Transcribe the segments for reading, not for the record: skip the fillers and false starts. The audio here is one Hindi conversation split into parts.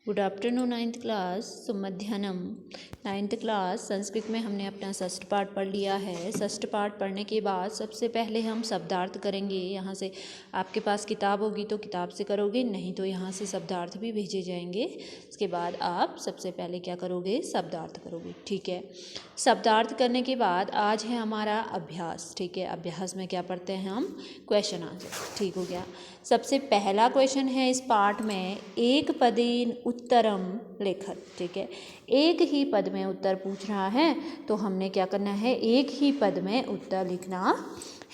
गुड आफ्टरनून नाइन्थ क्लास सुमध्यानम। नाइन्थ क्लास संस्कृत में हमने अपना षष्ठ पाठ पढ़ लिया है। षष्ठ पाठ पढ़ने के बाद सबसे पहले हम शब्दार्थ करेंगे। यहाँ से आपके पास किताब होगी तो किताब से करोगे, नहीं तो यहाँ से शब्दार्थ भी भेजे जाएंगे। इसके बाद आप सबसे पहले क्या करोगे, शब्दार्थ करोगे। ठीक है, शब्दार्थ करने के बाद आज है हमारा अभ्यास। ठीक है, अभ्यास में क्या पढ़ते हैं हम, क्वेश्चन आंसर। ठीक हो गया। सबसे पहला क्वेश्चन है इस पाठ में, एक पदेन उत्तरम लेखत। ठीक है, एक ही पद में उत्तर पूछ रहा है तो हमने क्या करना है, एक ही पद में उत्तर लिखना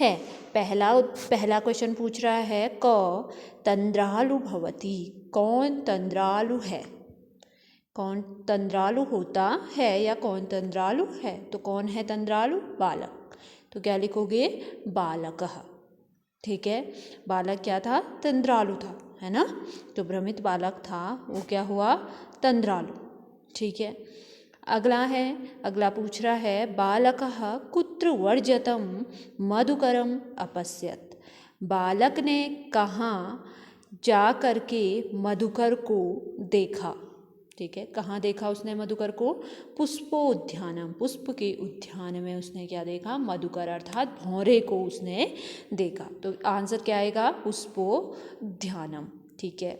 है। पहला क्वेश्चन पूछ रहा है, क तंद्रालु भवति। कौन तंद्रालु है, कौन तंद्रालु होता है या कौन तंद्रालु है। तो कौन है तंद्रालु, बालक। तो क्या लिखोगे, बालकः। ठीक है, बालक क्या था, तंद्रालु था, है ना। जो भ्रमित बालक था वो क्या हुआ, तंद्रालु। ठीक है, अगला पूछ रहा है, बालकः कुत्र वर्जतं मधुकरम अपश्यत। बालक ने कहाँ जा करके मधुकर को देखा। ठीक है, कहाँ देखा उसने मधुकर को, पुष्पोद्यानम, पुष्प के उद्यान में उसने क्या देखा, मधुकर अर्थात भौरे को उसने देखा। तो आंसर क्या आएगा, पुष्पोद्यानम। ठीक है,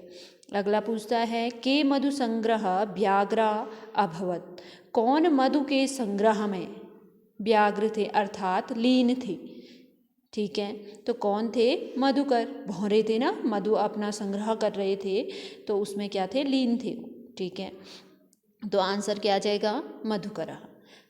अगला पूछता है, के मधु संग्रह व्याघ्रा अभवत। कौन मधु के संग्रह में व्याघ्र थे अर्थात लीन थे। ठीक है, तो कौन थे, मधुकर, भौरे थे ना, मधु अपना संग्रह कर रहे थे तो उसमें क्या थे, लीन थे। ठीक है, तो आंसर क्या आ जाएगा, मधुकर।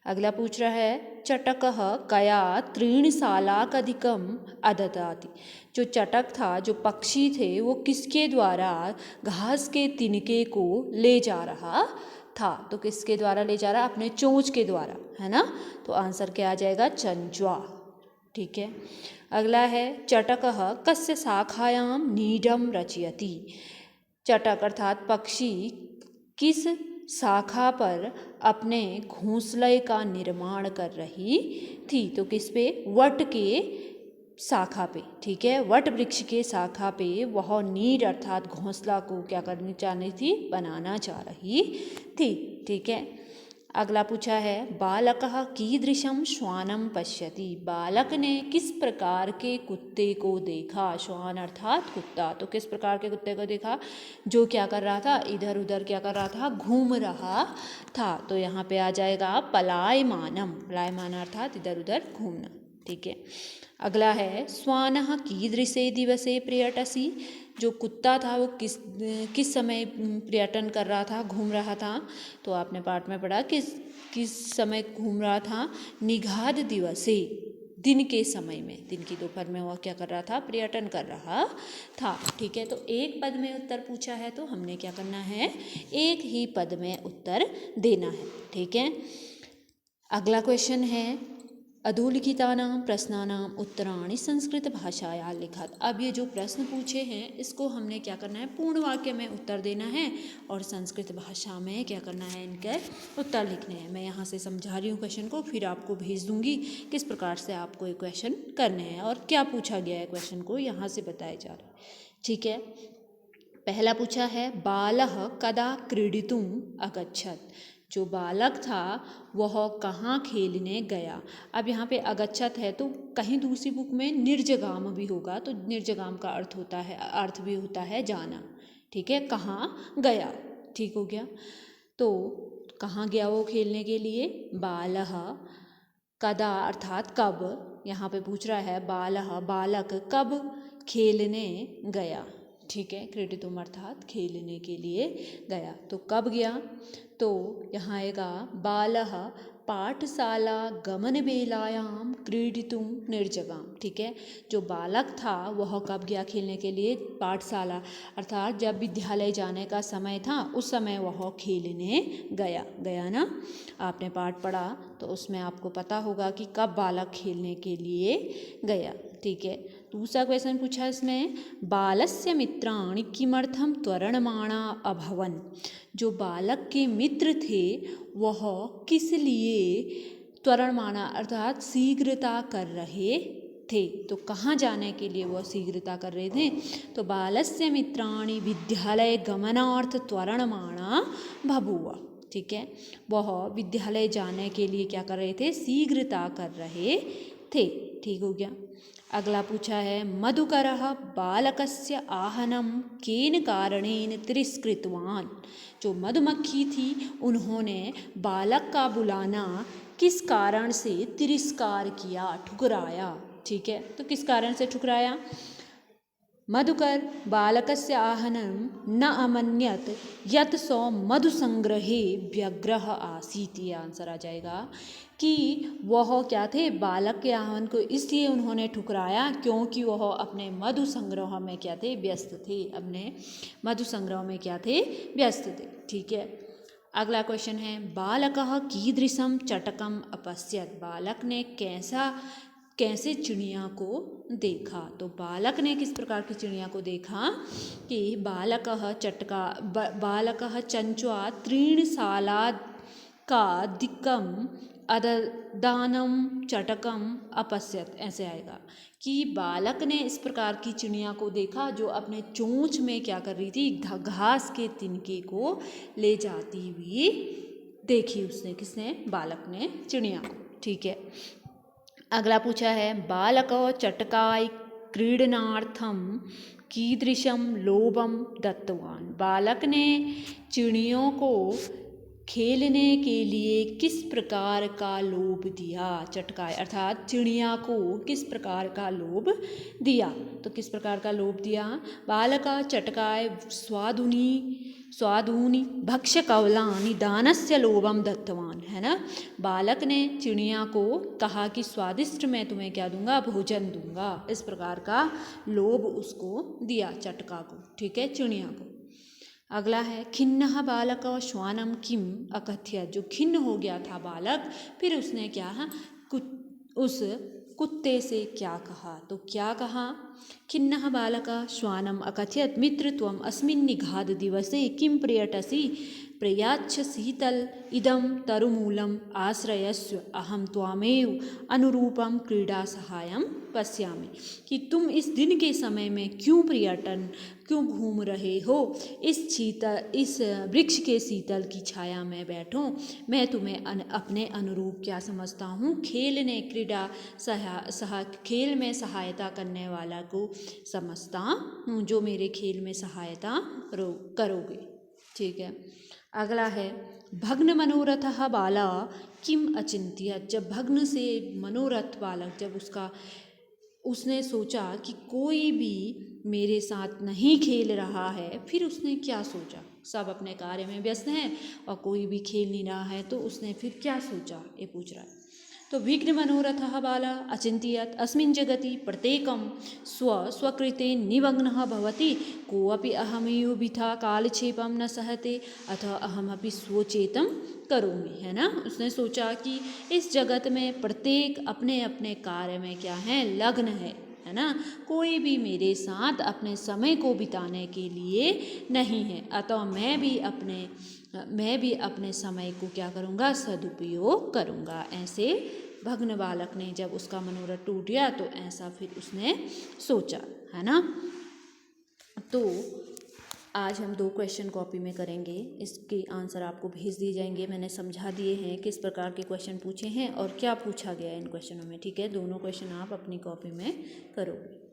अगला पूछ रहा है, चटकः कया तृणशालाकधिकम अददाति। जो चटक था, जो पक्षी थे, वो किसके द्वारा घास के तिनके को ले जा रहा था। तो किसके द्वारा ले जा रहा, अपने चोंच के द्वारा, है ना। तो आंसर क्या आ जाएगा, चंचुआ। ठीक है, अगला है, चटकः कस्य शाखायां नीडम रचयति। चटक अर्थात पक्षी किस शाखा पर अपने घोंसले का निर्माण कर रही थी। तो किस पे, वट के शाखा पे। ठीक है, वट वृक्ष के शाखा पे वह नीड अर्थात घोंसला को क्या करनी चाह रही थी, बनाना चाह रही थी। ठीक है, अगला पूछा है, बालकः कीदृशं श्वानं पश्यति। बालक ने किस प्रकार के कुत्ते को देखा। श्वान अर्थात कुत्ता, तो किस प्रकार के कुत्ते को देखा, जो क्या कर रहा था, इधर उधर क्या कर रहा था, घूम रहा था। तो यहाँ पे आ जाएगा पलायमानम। पलायमान अर्थात इधर उधर घूमना। ठीक है, अगला है, श्वानः कीदृशे दिवसे पर्यटसि। जो कुत्ता था वो किस समय पर्यटन कर रहा था, घूम रहा था। तो आपने पाठ में पढ़ा किस समय घूम रहा था, निघाद दिवसे, दिन के समय में, दिन की दोपहर में वह क्या कर रहा था, पर्यटन कर रहा था। ठीक है, तो एक पद में उत्तर पूछा है तो हमने क्या करना है, एक ही पद में उत्तर देना है। ठीक है, अगला क्वेश्चन है, अधोलिखितानां प्रश्नानां उत्तराणि संस्कृत भाषाया लिखत। अब ये जो प्रश्न पूछे हैं इसको हमने क्या करना है, पूर्ण वाक्य में उत्तर देना है और संस्कृत भाषा में क्या करना है, इनके उत्तर लिखने हैं। मैं यहाँ से समझा रही हूँ क्वेश्चन को, फिर आपको भेज दूँगी किस प्रकार से आपको ये क्वेश्चन करने हैं और क्या पूछा गया है क्वेश्चन को यहाँ से बताया जा रहा है। ठीक है, पहला पूछा है, बालः कदा क्रीडितुम् अगच्छत। जो बालक था वह कहाँ खेलने गया। अब यहाँ पे अगच्छत है तो कहीं दूसरी बुक में निर्जगाम भी होगा, तो निर्जगाम का अर्थ भी होता है जाना। ठीक है, कहाँ गया। ठीक हो गया, तो कहाँ गया वो खेलने के लिए, बालः, कदा अर्थात कब, यहाँ पे पूछ रहा है, बालः बालक कब खेलने गया। ठीक है, क्रीडितुम अर्थात खेलने के लिए गया। तो कब गया, तो यहाँ आएगा, बालः पाठशाला गमन बेलायाम क्रीडितुम निर्जगाम। ठीक है, जो बालक था वह कब गया खेलने के लिए, पाठशाला अर्थात जब विद्यालय जाने का समय था उस समय वह खेलने गया ना। आपने पाठ पढ़ा तो उसमें आपको पता होगा कि कब बालक खेलने के लिए गया। ठीक है, दूसरा क्वेश्चन पूछा इसमें, बालस्य मित्राणि किमर्थम त्वरणमाणा अभवन। जो बालक के मित्र थे वह किस लिए त्वरणमाणा अर्थात शीघ्रता कर रहे थे। तो कहाँ जाने के लिए वह शीघ्रता कर रहे थे? तो बालस्य मित्राणि विद्यालय गमनार्थ त्वरणमाणा बभूव। ठीक है, वह विद्यालय जाने के लिए क्या कर रहे थे? शीघ्रता कर रहे थे। ठीक हो गया। अगला पूछा है, मधुकरः बालकस्य आहनं केन कारणेन तिरस्कृतवान्। जो मधुमक्खी थी उन्होंने बालक का बुलाना किस कारण से तिरस्कार किया, ठुकराया। ठीक है, तो किस कारण से ठुकराया? मधुकर बालकस्य आहनं न अमन्यत यत् सौ मधुसंग्रहे व्यग्रह आसीत्। ये आंसर आ जाएगा कि वह क्या थे? बालक के आहन को इसलिए उन्होंने ठुकराया क्योंकि वह अपने मधु संग्रह में क्या थे? व्यस्त थे। अपने मधु संग्रह में क्या थे? व्यस्त थे। ठीक है, अगला क्वेश्चन है, बालकः कीदृशं चटकम अपश्यत्। बालक ने कैसे चिड़िया को देखा? तो बालक ने किस प्रकार की चिड़िया को देखा कि बालकः चंच्वा त्रीणशालादिकं अददानं चटकम अपश्यत्। ऐसे आएगा कि बालक ने इस प्रकार की चिड़िया को देखा जो अपने चोंच में क्या कर रही थी? घास के तिनके को ले जाती हुई देखी उसने। किसने? बालक ने चिड़िया को। ठीक है, अगला पूछा है, बालकः चटकाय क्रीडनार्थं कीदृशं लोभं दत्तवान्। बालक ने चिड़ियों को खेलने के लिए किस प्रकार का लोभ दिया? चटकाय अर्थात चिड़िया को किस प्रकार का लोभ दिया? तो किस प्रकार का लोभ दिया? बालकः चटकाय स्वादूनि भक्ष्यकवलानि दानस्य लोभम दत्तवान। है ना, बालक ने चिड़िया को कहा कि स्वादिष्ट मैं तुम्हें क्या दूंगा? भोजन दूंगा। इस प्रकार का लोभ उसको दिया, चटका को। ठीक है, चिड़िया को। अगला है, खिन्नः बालकः श्वानं किम अकथयत्। जो खिन्न हो गया था बालक, फिर उसने क्या उस कुत्ते से क्या कहा? तो क्या कहा? खिन्नः बालकः श्वानम् अकथयत् मित्रत्वम् अस्मिन् निघाद दिवसे किं प्रियटसि प्रयाच्छ शीतल इदं तरुमूलम आश्रयस्व अहम त्वामेव अनुरूपम क्रीड़ा सहायम पश्यामि। कि तुम इस दिन के समय में क्यों घूम रहे हो? इस वृक्ष के शीतल की छाया में बैठो। मैं तुम्हें अपने अनुरूप क्या समझता हूँ? खेलने क्रीड़ा खेल में सहायता करने वाला को समझता हूँ, जो मेरे खेल में सहायता करोगे। ठीक है, अगला है, भग्न मनोरथः बाला किम अचिंत्यत। जब भग्न से मनोरथ बालक, जब उसने सोचा कि कोई भी मेरे साथ नहीं खेल रहा है, फिर उसने क्या सोचा? सब अपने कार्य में व्यस्त हैं और कोई भी खेल नहीं रहा है, तो उसने फिर क्या सोचा? ये पूछ रहा है। तो विघ्न मनोरथः बाला अचिंत्यत अस्मिन् जगति प्रत्येकं स्वकृते निमग्नः भवति। कोऽपि अहमेव वृथा कालक्षेपं न सहते अथ अहमपि स्वचेतं करोमि। है ना, उसने सोचा कि इस जगत में प्रत्येक अपने अपने कार्य में क्या है? लग्न है ना, कोई भी मेरे साथ अपने समय को बिताने के लिए नहीं है। अतः मैं भी अपने समय को क्या करूँगा? सदुपयोग करूँगा। ऐसे भग्न बालक ने जब उसका मनोरथ टूट गया तो ऐसा फिर उसने सोचा। है ना, तो आज हम 2 क्वेश्चन कॉपी में करेंगे। इसके आंसर आपको भेज दिए जाएंगे। मैंने समझा दिए हैं किस प्रकार के क्वेश्चन पूछे हैं और क्या पूछा गया है इन क्वेश्चनों में। ठीक है, दोनों क्वेश्चन आप अपनी कॉपी में करोगे।